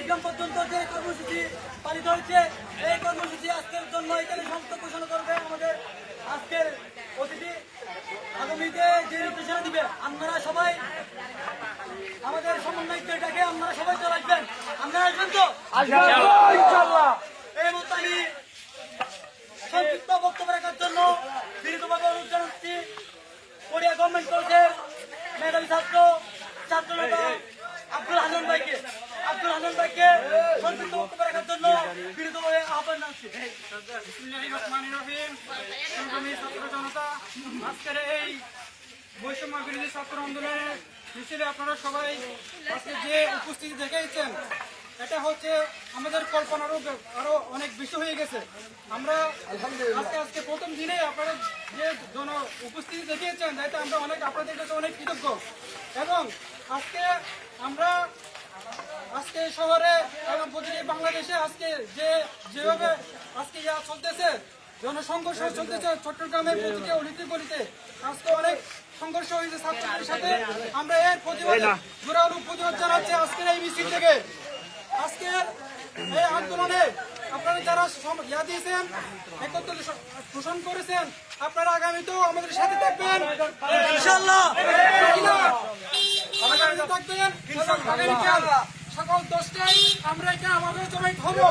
কুড়িগ্রাম পর্যন্ত যে কর্মসূচি পালিত হয়েছে, এই কর্মসূচি আজকের জন্য এখানে সমাপ্ত ঘোষণা করবে আমাদের আজকের অতিথি। আগামীতে যে নির্দেশনা দিবে আপনারা সবাই আমাদের সমন্বয়টাকে আপনারা সবাই চলে আসবেন। আপনারা আসবেন তো? ইনশাআল্লাহ। এই মতো আমি সংক্ষিপ্ত বক্তব্য রাখার জন্য বিনীতভাবে অনুরোধ জানাচ্ছি কোরিয়া গভর্নমেন্ট কলেজের মেধাবী ছাত্রনেতা আব্দুল হাসান ভাইকে সংক্ষিপ্ত বক্তব্য রাখার জন্য বিনীতভাবে আহ্বান জানাচ্ছি। বিসমিল্লাহির রহমানির রহিম। সংগ্রামী ছাত্র জনতা, আজকের এই বৈষম্য বিরোধী ছাত্র আন্দোলনের মিছিলে আপনারা সবাই আজকে যে উপস্থিতি দেখিয়েছেন, এটা হচ্ছে আমাদের কল্পনারও আরো অনেক বেশি হয়ে গেছে। আমরা আজকে প্রথম দিনে আপনারা যে জন উপস্থিতি দেখিয়েছেন, তাইতে আমরা আপনাদের কাছে অনেক কৃতজ্ঞ। এবং আমরা আজকে শহরে এবং প্রতিটি বাংলাদেশে যেভাবে আজকে চলতেছে, জনসংঘর্ষ চলতেছে, চট্টগ্রামের প্রতিটি অলিতে গলিতে আজকে অনেক সংঘর্ষ হয়েছে ছাত্রদের সাথে। আমরা এর প্রতিবাদে জোরালো প্রতিবাদ জানাচ্ছি আজকের এই মিছিল থেকে। আজকের এই আন্দোলনে আপনারা যারা দিয়েছেন, একত্র পোষণ করেছেন, আপনারা আগামীতেও আমাদের সাথে থাকবেন ইনশাআল্লাহ। থাকবেন। আগামীকাল সকাল 10টায় আমরা এখানে আমাদের জমায়েত হবো।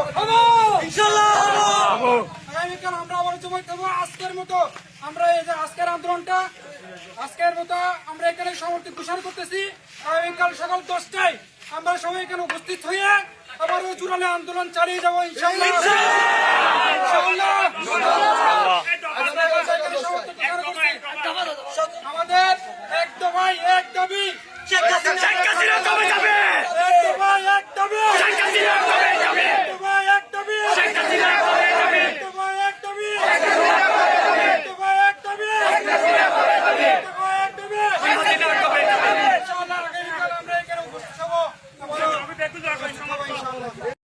আগামীকাল আমরা আবার জমায়েত হবো। আজকের মতো আমরা এই যে আজকের মতো আমরা এখানে সমর্থন ঘোষণা করতেছি। আগামীকাল সকাল 10টায় আমরা সবাই এখানে উপস্থিত হয়ে আবার ওই জোরালো আন্দোলন চালিয়ে যাবো ইনশাআল্লাহ। আমাদের এক দফায় এক দাবি, শেখ হাসিনা জমে যাবে।